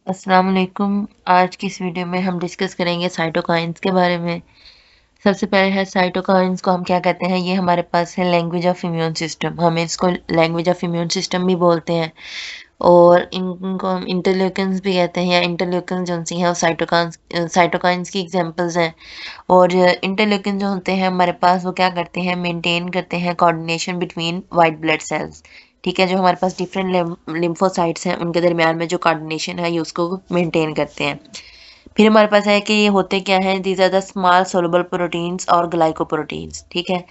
अस्सलाम वालेकुम। आज की इस वीडियो में हम डिस्कस करेंगे साइटोकाइंस के बारे में। सबसे पहले है साइटोकाइंस को हम क्या कहते हैं। ये हमारे पास है लैंग्वेज ऑफ इम्यून सिस्टम, हम इसको लैंग्वेज ऑफ इम्यून सिस्टम भी बोलते हैं। और इनको हम इंटरल्यूकिन्स भी कहते हैं, या इंटरल्यूकिन जो सी हैं वो साइटोकाइंस की एग्जांपल्स हैं। और इंटरल्यूकिन जो होते हैं हमारे पास, वो क्या करते हैं, मेंटेन करते हैं coordination between white blood cells. ठीक है, जो हमारे पास डिफरेंट लिम्फोसाइट्स हैं उनके दरमियान में जो कोऑर्डिनेशन है ये उसको मेंटेन करते हैं। फिर हमारे पास है कि ये होते क्या हैं, these are the small soluble proteins और ग्लाइकोप्रोटीन्स। ठीक है,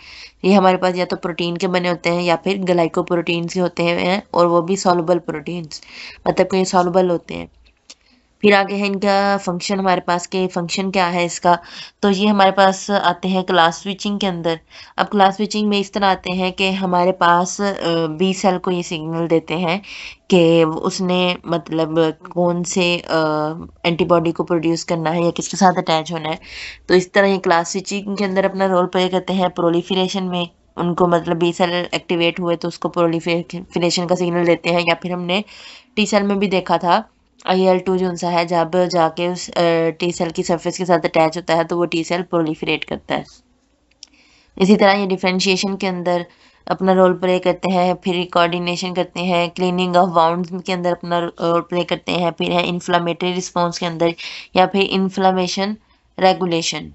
ये हमारे पास या तो प्रोटीन के बने होते हैं या फिर ग्लाइकोप्रोटीन्स के होते हैं, और वो भी सोलुबल प्रोटीन्स, मतलब कि ये सोलुबल होते हैं। फिर आगे है इनका फंक्शन, हमारे पास के फंक्शन क्या है इसका। तो ये हमारे पास आते हैं क्लास स्विचिंग के अंदर। अब क्लास स्विचिंग में इस तरह आते हैं कि हमारे पास बी सेल को ये सिग्नल देते हैं कि उसने मतलब कौन से एंटीबॉडी को प्रोड्यूस करना है या किसके साथ अटैच होना है। तो इस तरह ये क्लास स्विचिंग के अंदर अपना रोल प्ले करते हैं प्रोलिफरेशन में। उनको मतलब बी सेल एक्टिवेट हुए तो उसको प्रोलिफरेशन का सिग्नल देते हैं, या फिर हमने टी सेल में भी देखा था IL-2 जो सा है, जब जाके उस टी सेल की सरफेस के साथ अटैच होता है तो वो टी सेल प्रोलिफरेट करता है। इसी तरह ये डिफरेंशिएशन के अंदर अपना रोल प्ले करते हैं, फिर कोऑर्डिनेशन करते हैं, क्लीनिंग ऑफ वाउंड्स के अंदर अपना रोल प्ले करते हैं, फिर है इन्फ्लामेटरी रिस्पॉन्स के अंदर, या फिर इन्फ्लामेशन रेगुलेशन।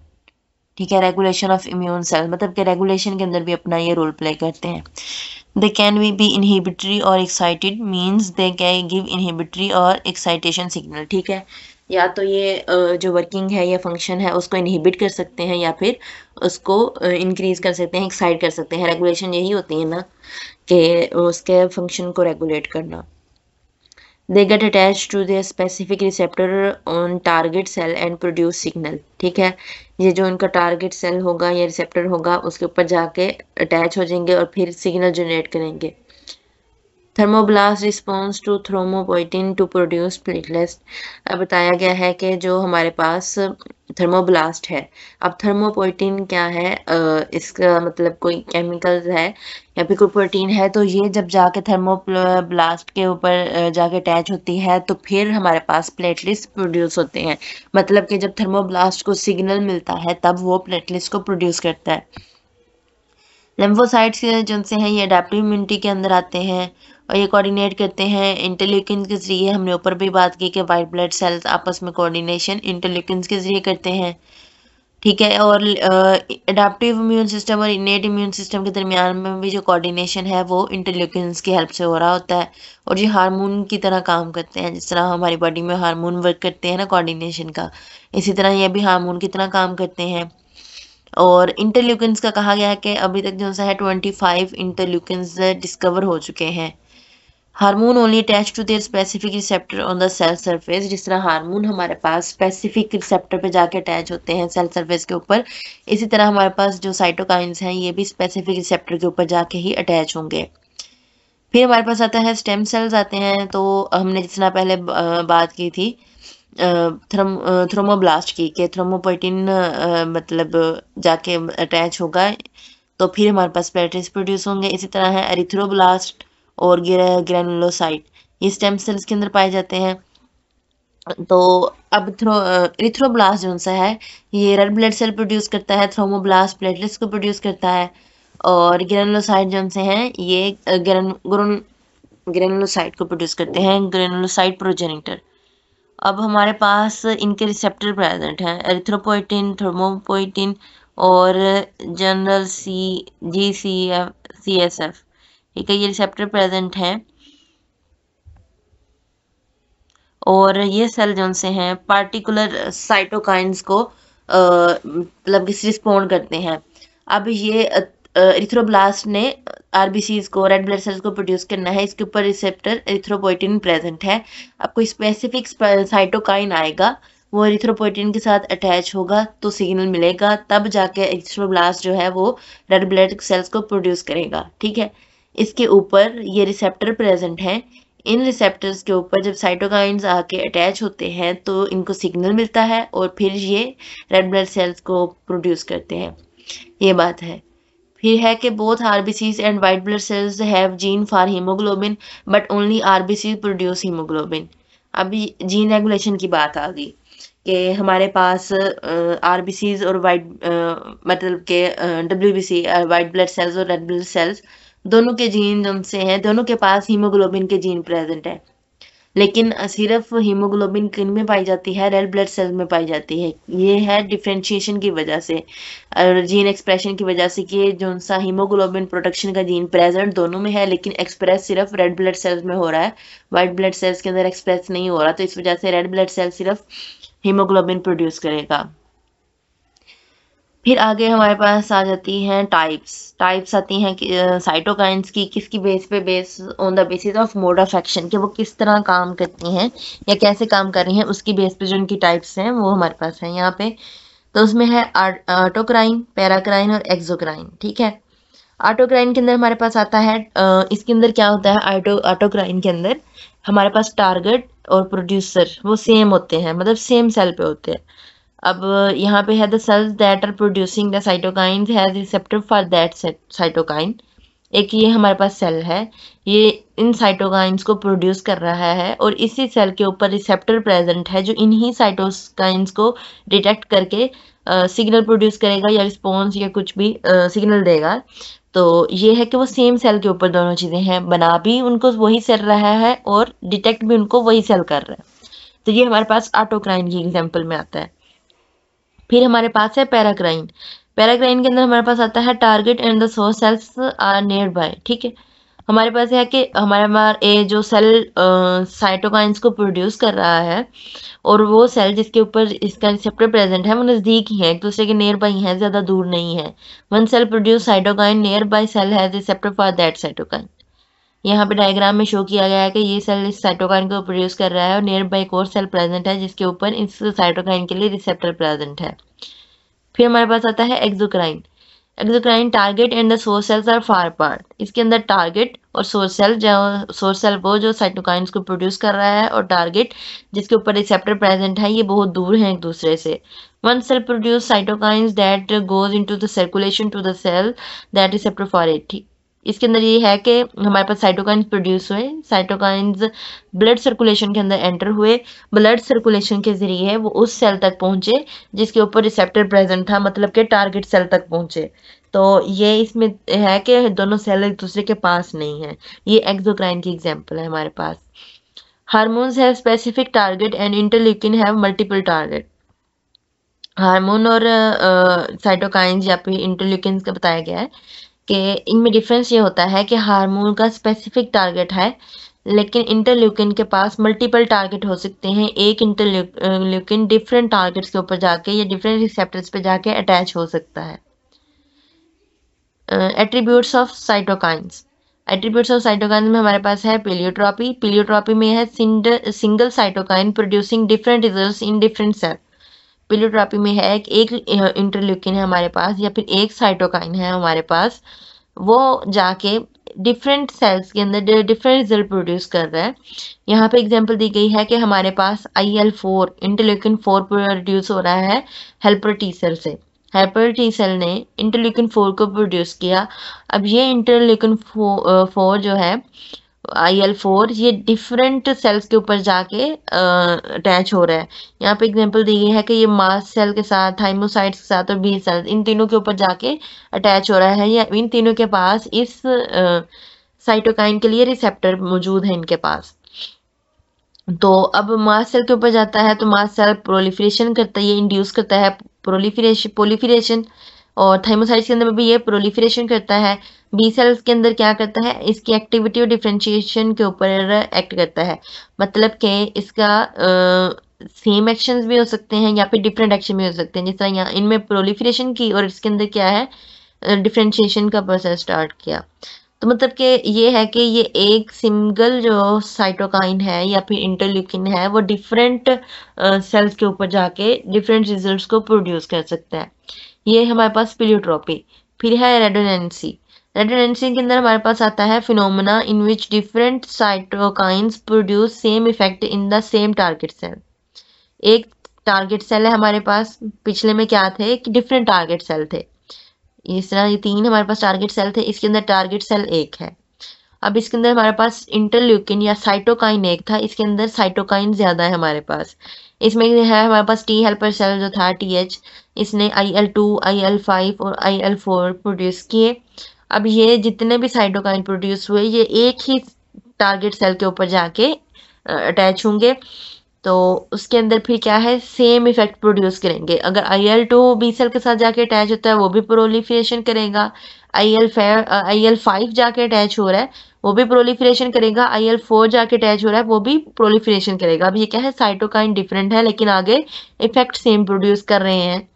ठीक है, रेगुलेशन ऑफ इम्यून सेल, मतलब कि रेगुलेशन के अंदर भी अपना ये रोल प्ले करते हैं। दे कैन बी इनहिबिटरी और excited, means they can give inhibitory और एक्साइटेशन सिग्नल। ठीक है, या तो ये जो वर्किंग है या फंक्शन है उसको इनहिबिट कर सकते हैं, या फिर उसको इंक्रीज कर सकते हैं, एक्साइट कर सकते हैं। रेगुलेशन यही होती है ना, कि उसके फंक्शन को रेगुलेट करना। they get attached to their specific receptor on target cell and produce signal। ठीक है, ये जो इनका टारगेट सेल होगा या रिसेप्टर होगा उसके ऊपर जाके अटैच हो जाएंगे और फिर सिग्नल जनरेट करेंगे। Thromboblast response to thrombopoietin to produce platelets. अब बताया गया है कि जो हमारे पास थर्मोब्लास्ट है, अब थर्मोपोइटिन क्या है, इसका मतलब कोई केमिकल है या फिर कोई प्रोटीन है, तो ये जब जाके थर्मोब्लास्ट के ऊपर जाके अटैच होती है तो फिर हमारे पास प्लेटलेट्स प्रोड्यूस होते हैं। मतलब कि जब थर्मोब्लास्ट को सिग्नल मिलता है तब वो प्लेटलेट्स को प्रोड्यूस करता है। लिम्फोसाइट्स जिनसे हैं ये अडेप्टिव इम्यूनिटी के अंदर आते हैं, और ये कोऑर्डिनेट करते हैं इंटरल्यूकिन के जरिए। हमने ऊपर भी बात की कि वाइट ब्लड सेल्स आपस में कोऑर्डिनेशन इंटरल्यूकिन के जरिए करते हैं। ठीक है, और अडेप्टिव इम्यून सिस्टम और इनेट इम्यून सिस्टम के दरमियान में भी जो कोऑर्डिनेशन है वो इंटरल्यूकिन की हेल्प से हो रहा होता है। और ये हार्मोन की तरह काम करते हैं, जिस तरह हमारी बॉडी में हार्मोन वर्क करते हैं ना कोऑर्डिनेशन का, इसी तरह ये भी हार्मोन की तरह काम करते हैं। और इंटरल्यूकिन्स का कहा गया है कि अभी तक जो है 25 इंटरल्यूकिन्स डिस्कवर हो चुके हैं। Hormone only attach to their specific receptor on the cell surface. जिस तरह हार्मोन हमारे पास स्पेसिफिक रिसेप्टर पे जाके अटैच होते हैं सेल सरफेस के ऊपर, इसी तरह हमारे पास जो साइटोकाइंस हैं ये भी स्पेसिफिक रिसेप्टर के ऊपर जाके ही अटैच होंगे। फिर हमारे पास आता है स्टेम सेल्स आते हैं। तो हमने जिस तरह पहले बात की थी थ्रोमोब्लास्ट की, कि थ्रोमोपोइटिन मतलब जाके अटैच होगा तो फिर हमारे पास प्लेटलेट्स प्रोड्यूस होंगे। इसी तरह है एरिथ्रोब्लास्ट और ग्रेनुलोसाइट, ये स्टेम सेल्स के अंदर पाए जाते हैं। तो अब एरिथ्रोब्लास्ट जो सा है ये रेड ब्लड सेल प्रोड्यूस करता है, थ्रोमोब्लास्ट प्लेटलेट्स को प्रोड्यूस करता है, और ग्रेनुलोसाइट जो से हैं ये ग्रेनुलोसाइट को प्रोड्यूस करते हैं, ग्रेनुलोसाइट प्रोजेनिटर। अब हमारे पास इनके रिसेप्टर प्रेजेंट हैं, एरिथ्रोपोइटिन, थर्मोपोइटिन और जनरल CSF। ठीक है, ये रिसेप्टर प्रेजेंट हैं, और ये सेल जो से हैं पार्टिकुलर साइटोकाइंस को मतलब रिस्पॉन्ड करते हैं। अब ये एरिथ्रोब्लास्ट ने आरबीसीज को, रेड ब्लड सेल्स को प्रोड्यूस करना है, इसके ऊपर रिसेप्टर एरिथ्रोपोइटिन प्रेजेंट है। अब कोई स्पेसिफिक साइटोकाइन आएगा, वो एरिथ्रोपोइटिन के साथ अटैच होगा तो सिग्नल मिलेगा, तब जाके एरिथ्रोब्लास्ट जो है वो रेड ब्लड सेल्स को प्रोड्यूस करेगा। ठीक है, इसके ऊपर ये रिसेप्टर प्रेजेंट है। इन रिसेप्टर्स के ऊपर जब साइटोकाइंस आके अटैच होते हैं तो इनको सिग्नल मिलता है और फिर ये रेड ब्लड सेल्स को प्रोड्यूस करते हैं। ये बात है। फिर है कि both RBCs and white blood cells have gene for haemoglobin, but only RBC produce haemoglobin. अभी जीन रेगुलेशन की बात आ गई कि हमारे पास आरबीसीज और वाइट मतलब के डब्ल्यूबीसी वाइट ब्लड सेल्स और रेड ब्लड सेल्स दोनों के जीन उनसे हैं, दोनों के पास हीमोग्लोबिन के जीन प्रेजेंट है। लेकिन सिर्फ हीमोग्लोबिन किन में पाई जाती है? रेड ब्लड सेल में पाई जाती है। ये है डिफरेंशिएशन की वजह से और जीन एक्सप्रेशन की वजह से कि जो सा हीमोग्लोबिन प्रोटेक्शन का जीन प्रेजेंट दोनों में है, लेकिन एक्सप्रेस सिर्फ रेड ब्लड सेल्स में हो रहा है, वाइट ब्लड सेल्स के अंदर एक्सप्रेस नहीं हो रहा। तो इस वजह से रेड ब्लड सेल सिर्फ हीमोग्लोबिन प्रोड्यूस करेगा। फिर आगे हमारे पास आ जाती हैं टाइप्स। टाइप्स आती हैं कि साइटोकाइंस की, किसकी बेस पे? Base on the basis of mode of action, कि वो किस तरह काम करती हैं या कैसे काम कर रही हैं, उसकी बेस पे जो उनकी टाइप्स हैं वो हमारे पास हैं यहाँ पे। तो उसमें है ऑटोक्राइन, पैराक्राइन और एक्सोक्राइन। ठीक है, ऑटोक्राइन के अंदर हमारे पास आता है इसके अंदर क्या होता है? ऑटोक्राइन के अंदर हमारे पास टारगेट और प्रोड्यूसर वो सेम होते हैं, मतलब सेम सेल पे होते हैं। अब यहाँ पे है the cells that are producing the cytokines has receptor for that cytokine. एक ये हमारे पास सेल है, ये इन साइटोकाइंस को प्रोड्यूस कर रहा है और इसी सेल के ऊपर रिसेप्टर प्रेजेंट है जो इन्हीं साइटोकाइंस को डिटेक्ट करके सिग्नल प्रोड्यूस करेगा या रिस्पॉन्स या कुछ भी सिग्नल देगा। तो ये है कि वो सेम सेल के ऊपर दोनों चीज़ें हैं, बना भी उनको वही सेल रहा है और डिटेक्ट भी उनको वही सेल कर रहा है। तो ये हमारे पास ऑटोक्राइन की एग्जाम्पल में आता है। फिर हमारे पास है पैराक्राइन। पैराक्राइन के अंदर हमारे पास आता है target and the source cells are nearby. ठीक है, हमारे पास है कि हमारे जो सेल साइटोकाइंस को प्रोड्यूस कर रहा है और वो सेल जिसके ऊपर इसका रिसेप्टर प्रेजेंट है वो नज़दीक ही है, एक दूसरे के नियर बाई है, ज़्यादा दूर नहीं है। One cell produce cytokine, nearby cell has receptor for that cytokine. यहाँ पे डायग्राम में शो किया गया है कि ये सेल इस साइटोकाइन को प्रोड्यूस कर रहा है और नियर बाई एक और सेल प्रेजेंट है जिसके ऊपर इस साइटोकाइन के लिए रिसेप्टर प्रेजेंट है। फिर हमारे पास आता है exocrine. Exocrine target and the source cells are far apart. इसके अंदर टारगेट और सोर्स सेल, जो सोर्स सेल वो जो साइटोकाइंस को प्रोड्यूस कर रहा है और टारगेट जिसके ऊपर रिसेप्टर प्रेजेंट है ये बहुत दूर हैं एक दूसरे से। One cell produce cytokines that goes into the circulation to the cell that receptor for it. इसके अंदर ये है कि हमारे पास साइटोकाइंस प्रोड्यूस हुए, साइटोकाइंस ब्लड सर्कुलेशन के अंदर एंटर हुए, ब्लड सर्कुलेशन के जरिए वो उस सेल तक पहुंचे जिसके ऊपर रिसेप्टर प्रेजेंट था, मतलब कि टारगेट सेल तक पहुंचे। तो ये इसमें है कि दोनों सेल एक दूसरे के पास नहीं है। ये एक्सोक्राइन की एग्जांपल है हमारे पास। Hormones have specific target and interleukin have multiple target. Hormone और साइटोकाइंस या फिर इंटरल्यूकिन का बताया गया है कि इनमें डिफरेंस ये होता है कि हार्मोन का स्पेसिफिक टारगेट है, लेकिन इंटरल्यूकिन के पास मल्टीपल टारगेट हो सकते हैं। एक इंटरल्यूकिन डिफरेंट टारगेट्स के ऊपर जाके या डिफरेंट रिसेप्टर्स पे जाके अटैच हो सकता है। Attributes of cytokines. Attributes of cytokines में हमारे पास है पीलियोट्रॉपी। पीलियोट्रॉपी में है single cytokine producing different results in different cell. Pleiotropy में है कि एक इंटरल्यूकिन है हमारे पास या फिर एक साइटोकाइन है हमारे पास, वो जाके डिफरेंट सेल्स के अंदर डिफरेंट रिजल्ट प्रोड्यूस कर रहा है। यहाँ पे एग्जांपल दी गई है कि हमारे पास IL-4 इंटरल्यूकिन 4 प्रोड्यूस हो रहा है हेल्पर टी सेल से। हेल्पर टी सेल ने इंटरल्यूकिन 4 को प्रोड्यूस किया। अब ये इंटरल्यूकिन 4 जो है IL-4 ये डिफरेंट सेल्स के ऊपर जाके अटैच हो रहा है। यहाँ पे एग्जांपल दी गई है कि ये मास्ट सेल के साथ, थाइमोसाइट्स के साथ और बी सेल्स, इन तीनों के ऊपर जाके अटैच हो रहा है या इन तीनों के पास इस साइटोकाइन के लिए रिसेप्टर मौजूद है इनके पास। तो अब मास्ट सेल के ऊपर जाता है तो मास्ट सेल प्रोलिफरेशन करता है, ये इंड्यूस करता है प्रोलिफरेशन और थाइमोसाइट्स के अंदर भी ये प्रोलिफरेशन करता है। बी सेल्स के अंदर क्या करता है, इसकी एक्टिविटी और डिफरेंशिएशन के ऊपर एक्ट करता है, मतलब कि इसका सेम एक्शंस भी हो सकते हैं या फिर डिफरेंट एक्शन भी हो सकते हैं। जिस तरह यहाँ इनमें प्रोलिफरेशन की और इसके अंदर क्या है, डिफरेंशिएशन का प्रोसेस स्टार्ट किया। तो मतलब कि ये है कि ये एक सिंगल जो साइटोकाइन है या फिर इंटरल्यूकिन है वो डिफरेंट सेल्स के ऊपर जाके डिफरेंट रिजल्ट्स को प्रोड्यूस कर सकता है। ये हमारे पास पीलियोट्रॉपी। फिर है रेडोनेंसी। रेडोनेंसी के अंदर हमारे पास आता है phenomena in which different cytokines produce same effect in the same target cell. एक टारगेट सेल है हमारे पास, पिछले में क्या थे कि डिफरेंट टारगेट सेल थे। इस तरह ये तीन हमारे पास टारगेट सेल थे, इसके अंदर टारगेट सेल एक है। अब इसके अंदर हमारे पास इंटरल्यूकिन या साइटोकाइन एक था, इसके अंदर साइटोकाइन ज्यादा है हमारे पास। इसमें है हमारे पास टी हेल्पर सेल जो था TH, इसने IL-2, IL-5 और IL-4 प्रोड्यूस किए। अब ये जितने भी साइटोकाइन प्रोड्यूस हुए ये एक ही टारगेट सेल के ऊपर जाके अटैच होंगे, तो उसके अंदर फिर क्या है, सेम इफेक्ट प्रोड्यूस करेंगे। अगर IL-2 बी सेल के साथ जाके अटैच होता है वो भी प्रोलिफरेशन करेगा, IL-5 जाके अटैच हो रहा है वो भी प्रोलिफरेशन करेगा, IL-4 जाके अटैच हो रहा है वो भी प्रोलिफरेशन करेगा। अब ये क्या है, साइटोकाइन डिफरेंट है लेकिन आगे इफेक्ट सेम प्रोड्यूस कर रहे हैं,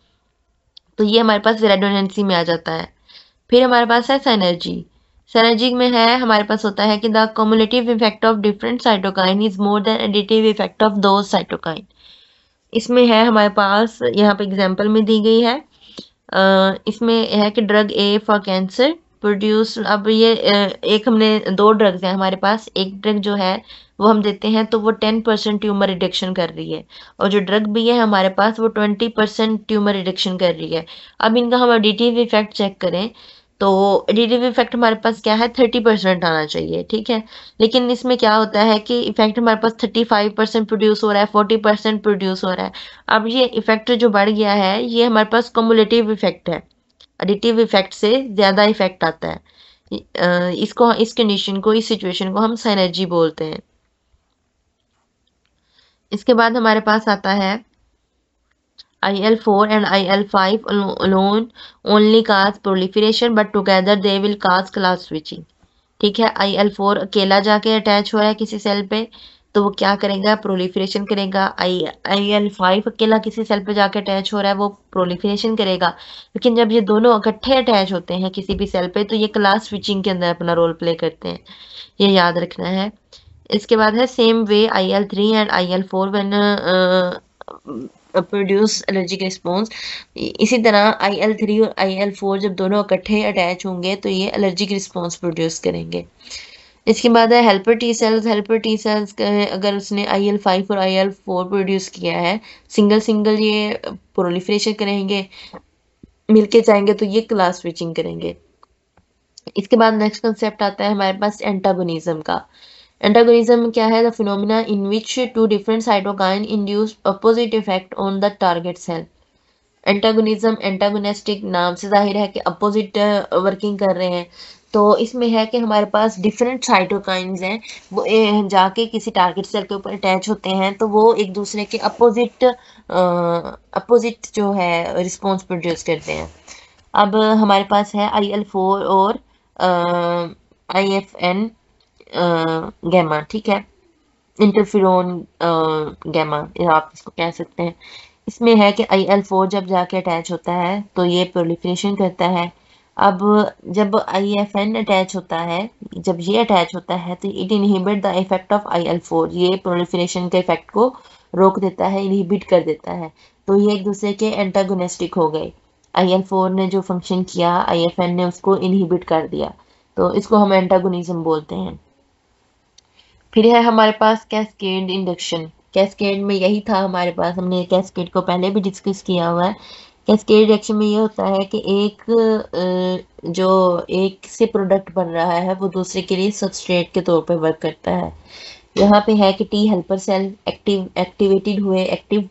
तो ये हमारे पास रेडोनेंसी में आ जाता है। फिर हमारे पास है सिनर्जी। सिनर्जी में है हमारे पास होता है कि the cumulative effect of different cytokine is more than additive effect of दो साइटोकाइन। इसमें है हमारे पास यहाँ पे एग्जांपल में दी गई है, इसमें है कि drug A for cancer produce. अब ये एक हमने दो ड्रग्स हैं हमारे पास, एक ड्रग जो है वो हम देते हैं तो वो 10% ट्यूमर रिडक्शन कर रही है, और जो ड्रग भी है हमारे पास वो 20% ट्यूमर रिडक्शन कर रही है। अब इनका हम एडिटिव इफेक्ट चेक करें तो एडिटिव इफेक्ट हमारे पास क्या है, 30% आना चाहिए, ठीक है। लेकिन इसमें क्या होता है कि इफेक्ट हमारे पास 35% प्रोड्यूस हो रहा है, 40% प्रोड्यूस हो रहा है। अब ये इफेक्ट जो बढ़ गया है ये हमारे पास कम्युलेटिव इफेक्ट है, एडिटिव इफेक्ट से ज्यादा इफेक्ट आता है। इसको, इस कंडीशन को, इस सिचुएशन को हम सिनर्जी बोलते हैं। इसके बाद हमारे पास आता है IL-4 and IL-5 alone only cause proliferation but together they will cause class switching। ठीक है, IL-4 अकेला जाके अटैच हो रहा है किसी सेल पे तो वो क्या करेगा, प्रोलिफरेशन करेगा। IL-5 अकेला किसी सेल पे जाके अटैच हो रहा है वो प्रोलिफरेशन करेगा। लेकिन जब ये दोनों इकट्ठे अटैच होते हैं किसी भी सेल पे तो ये क्लास स्विचिंग के अंदर अपना रोल प्ले करते हैं, ये याद रखना है। इसके बाद है same way IL-3 and IL-4 when produce allergic response. इसी तरह IL-3 और IL-4 जब दोनों इकट्ठे अटैच होंगे तो ये एलर्जिक रिस्पॉन्स प्रोड्यूस करेंगे। इसके बाद है helper T cells. Helper T cells अगर उसने IL-5 और IL-4 प्रोड्यूस किया है सिंगल सिंगल ये प्रोलिफरेशन करेंगे, मिलके जाएंगे तो ये क्लास स्विचिंग करेंगे। इसके बाद नेक्स्ट कंसेप्ट आता है हमारे पास एंटागोनिज्म का। एंटागोनिज्म क्या है, the phenomena in which two different cytokine induce opposite effect on the target cell. Antagonism, antagonistic नाम से जाहिर है कि अपोजिट वर्किंग कर रहे हैं, तो इसमें है कि हमारे पास डिफरेंट साइटोकाइंस हैं वो जाके किसी टारगेट सेल के ऊपर अटैच होते हैं तो वो एक दूसरे के अपोजिट जो है रिस्पॉन्स प्रोड्यूस करते हैं। अब हमारे पास है IL-4 और IFN गैमा, ठीक है, इंटरफेरोन गैमा आप इसको कह सकते हैं। इसमें है कि IL-4 जब जाके अटैच होता है तो ये प्रोलिफरेशन करता है। अब जब IFN अटैच होता है, जब ये अटैच होता है तो it inhibit the effect of IL-4, ये प्रोलिफरेशन के इफेक्ट को रोक देता है, इनहिबिट कर देता है, तो ये एक दूसरे के एंटागोनिस्टिक हो गए। IL-4 ने जो फंक्शन किया IFN ने उसको इनहिबिट कर दिया, तो इसको हम एंटागोनिज्म बोलते हैं। फिर है हमारे पास कैस्केड इंडक्शन। कैस्केड में यही था हमारे पास, हमने कैस्केड को पहले भी डिस्कस किया हुआ है। कैस्केड रिएक्शन में ये होता है कि जो एक से प्रोडक्ट बन रहा है वो दूसरे के लिए सबस्ट्रेट के तौर पर वर्क करता है। यहाँ पे है कि टी हेल्पर सेल एक्टिव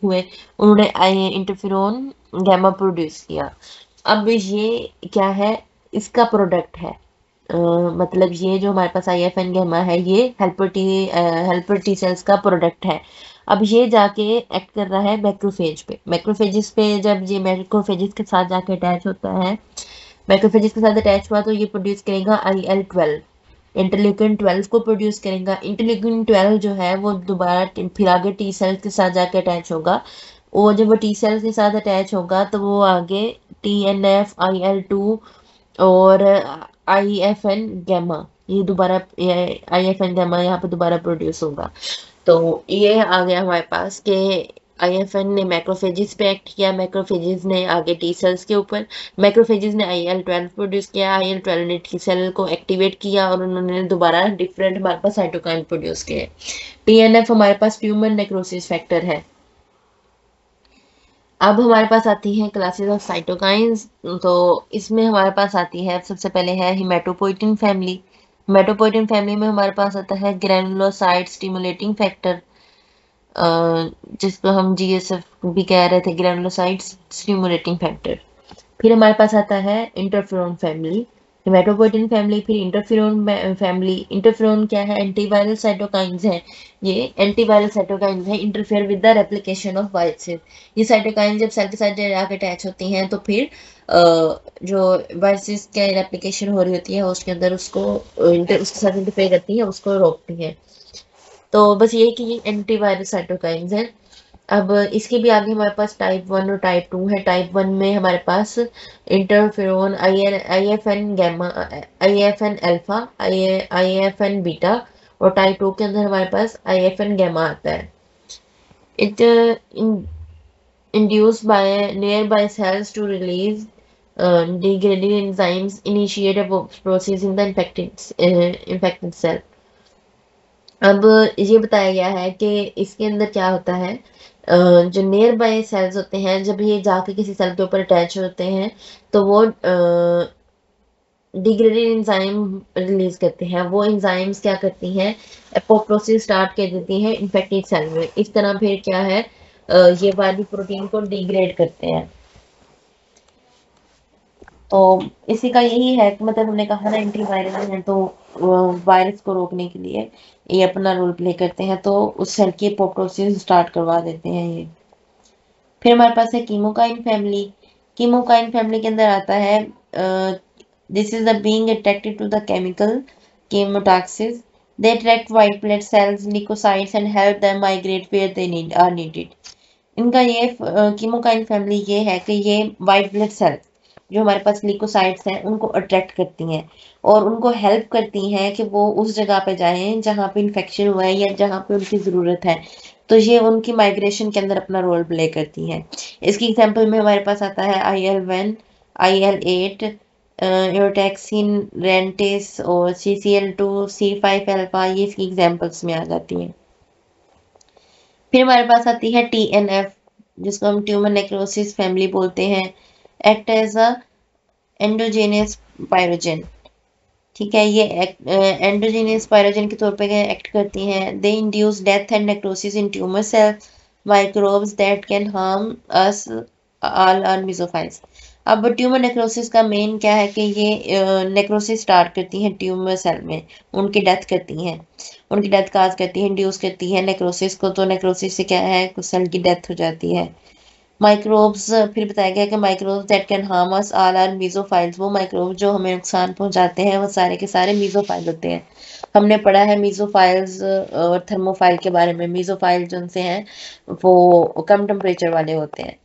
हुए, उन्होंने इंटरफेरोन गैमा प्रोड्यूस किया। अब ये क्या है, इसका प्रोडक्ट है, मतलब ये जो हमारे पास IFN गैमा है ये हेल्पर टी सेल्स का प्रोडक्ट है। अब ये जाके एक्ट कर रहा है मैक्रोफेज पे। मैक्रोफेजिस पे जब ये मैक्रोफेजिस के साथ जाके अटैच होता है, मैक्रोफेजिस के साथ अटैच हुआ तो ये प्रोड्यूस करेगा IL-12, इंटरल्यूकिन 12 को प्रोड्यूस करेगा। इंटरल्यूकिन 12 जो है वो दोबारा फिर आगे टी सेल्स के साथ जाके अटैच होगा, वो जब वो टी सेल्स के साथ अटैच होगा तो वो आगे TNF, IL-2 और IFN गैमा, ये दोबारा IFN गैमा यहाँ पे दोबारा प्रोड्यूस होगा। तो ये आ गया हमारे पास कि IFN ने मैक्रोफेजिस पे एक्ट किया, मैक्रोफेजिस ने आगे टी सेल्स के ऊपर, मैक्रोफेजिस ने IL-12 प्रोड्यूस किया, IL-12 ने टी सेल को एक्टिवेट किया और उन्होंने दोबारा डिफरेंट हमारे पास साइटोकाइन प्रोड्यूस किए। TNF हमारे पास ट्यूमर नेक्रोसिस फैक्टर है। अब हमारे पास आती है क्लासेस ऑफ साइटोकाइंस, तो इसमें हमारे पास आती है सबसे पहले है हिमेटोपोइटिन फैमिली। हेमेटोपोइटिन फैमिली में हमारे पास आता है ग्रैनुलोसाइट स्टिमुलेटिंग फैक्टर, जिसको हम GSF भी कह रहे थे, ग्रैनुलोसाइट स्टिमुलेटिंग फैक्टर। फिर हमारे पास आता है इंटरफेरोन फैमिली, हेमेटोपोइटिन फैमिली, फिर इंटरफेरोन फैमिली। इंटरफेरोन क्या है? एंटीवायरल साइटोकाइंस है। ये एंटीवायरल साइटोकाइंस है, interfere with the replication of viruses. ये साइटोकाइंस जब सेल के साथ जाके अटैच होती हैं तो फिर जो वायरसेस के रेप्लिकेशन हो रही होती है उसके अंदर उसके साथ इंटरफेयर करती है, उसको रोकती है। तो बस ये कि ये एंटीवायरल साइटोकाइंस है। अब इसके भी आगे हमारे पास टाइप 1 और टाइप 2 है। टाइप 1 में हमारे पास interferon, IFN gamma, IFN alpha, IFN beta, और टाइप 2 के अंदर हमारे पास IFN गैमा आता है। It induced by nearby cells to release degraded enzymes, initiate a process in the infected cell। अब ये बताया गया है कि इसके अंदर क्या होता है, जो नियर बाय सेल्स होते हैं जब ये जाके किसी सेल के ऊपर अटैच होते हैं तो वो डिग्रेडेड एंजाइम रिलीज करते हैं। वो एंजाइम्स क्या करती हैं? एपोप्टोसिस स्टार्ट कर देती हैं इन्फेक्टेड सेल में। इस तरह फिर क्या है, ये वाली प्रोटीन को डिग्रेड करते हैं। तो इसी का यही है कि मतलब हमने कहा ना एंटीवायरल है, तो वायरस को रोकने के लिए ये अपना रोल प्ले करते हैं, तो उस सेल की एपोप्टोसिस स्टार्ट करवा देते हैं ये। फिर हमारे पास है कीमोकाइन फैमिली। कीमोकाइन फैमिली के अंदर आता है, this is the being attracted to the chemical chemotaxis, they attract white blood cells, leukocytes and help them migrate where they are needed. इनका ये कीमोकाइन फैमिली ये है कि ये वाइट ब्लड सेल्स जो हमारे पास ल्यूकोसाइट्स हैं उनको अट्रैक्ट करती हैं और उनको हेल्प करती हैं कि वो उस जगह पे जाएं जहाँ पे इन्फेक्शन हुआ है या जहाँ पे उनकी ज़रूरत है। तो ये उनकी माइग्रेशन के अंदर अपना रोल प्ले करती हैं। इसकी एग्जांपल में हमारे पास आता है IL-1, IL-8, एरोटैक्सिन, रेंटिस और CCL2, C5 अल्फा, ये इसकी एग्जांपल्स में आ जाती हैं। फिर हमारे पास आती है TNF, जिसको हम ट्यूमर नेक्रोसिस फैमिली बोलते हैं। Act as a endogenous pyrogen. ठीक है, ये एंडोजेनियस पायरोजन के तौर पे एक्ट करती हैं। They induce death and necrosis in tumour cell microbes that can harm us all are mesophiles. अब ट्यूमर नेक्रोसिस का मेन क्या है कि ये नेक्रोसिस स्टार्ट करती हैं ट्यूमर सेल में, उनकी डेथ करती हैं, उनकी डेथ काज करती है, इंड्यूस करती है नेक्रोसिस को। तो नेक्रोसिस से क्या है, कुछ सेल की डेथ हो जाती है। माइक्रोब्स, फिर बताया गया कि microbes that can harm us all are mesophiles. वो माइक्रोब जो हमें नुकसान पहुंचाते हैं वो सारे के सारे मीजोफाइल होते हैं। हमने पढ़ा है मीजोफाइल्स और थर्मोफाइल के बारे में। मीजोफाइल जो उनसे हैं वो कम टेम्परेचर वाले होते हैं।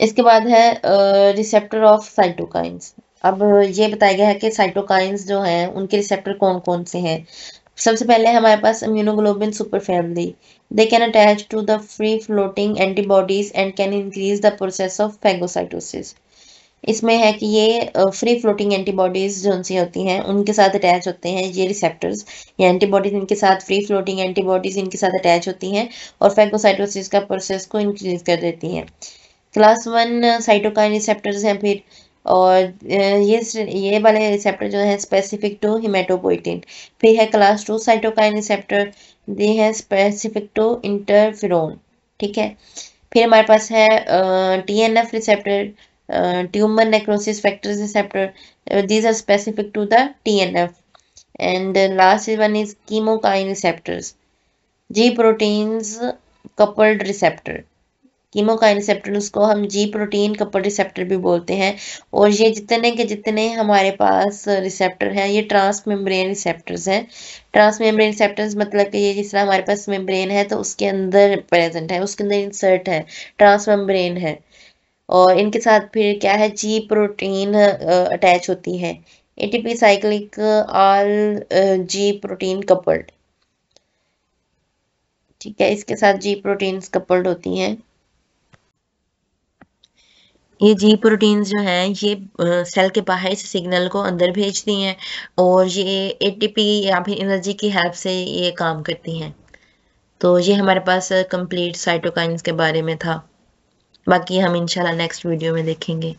इसके बाद है रिसेप्टर ऑफ साइटोकाइंस। अब ये बताया गया है कि साइटोकाइंस जो हैं उनके रिसेप्टर कौन कौन से हैं। सबसे पहले हमारे पास immunoglobulin super family. They can attach to the free floating antibodies and can increase the process of phagocytosis. इसमें है कि ये फ्री फ्लोटिंग एंटीबॉडीज जो उनसे होती हैं उनके साथ अटैच होते हैं ये रिसेप्टर्स या एंटीबॉडीज, इनके साथ फ्री फ्लोटिंग एंटीबॉडीज इनके साथ अटैच होती हैं और फैगोसाइटोसिस का प्रोसेस को इंक्रीज कर देती हैं। क्लास 1 साइटोकाइन रिसेप्टर्स हैं फिर, और ये वाले रिसेप्टर जो है स्पेसिफिक टू हिमेटोपोइटिन। फिर है क्लास 2 साइटोकाइन रिसेप्टर, दे है स्पेसिफिक टू इंटरफेरोन। ठीक है, फिर हमारे पास है TNF receptor, tumour necrosis factors receptor, these are specific to the TNF। And last one is chemokine receptors, G proteins coupled receptor. Chemokine receptor उसको हम G प्रोटीन कपल रिसेप्टर भी बोलते हैं। और ये जितने के जितने हमारे पास रिसेप्टर हैं ये ट्रांस मेम्ब्रेन रिसेप्टर्स हैं। ट्रांस मेम्ब्रेन रिसेप्टर्स मतलब कि ये जिस तरह हमारे पास मेम्ब्रेन है तो उसके अंदर प्रेजेंट है, उसके अंदर इंसर्ट है, ट्रांस मेम्ब्रेन है। और इनके साथ फिर क्या है, G प्रोटीन अटैच होती है। ATP cyclic all G protein coupled. ठीक है, इसके साथ G प्रोटीन्स कपल्ड होती हैं। ये जी प्रोटीन्स जो हैं ये सेल के बाहर से सिग्नल को अंदर भेजती हैं और ये ATP या फिर एनर्जी की हेल्प से ये काम करती हैं। तो ये हमारे पास कंप्लीट साइटोकाइंस के बारे में था। बाकी हम इंशाल्लाह नेक्स्ट वीडियो में देखेंगे।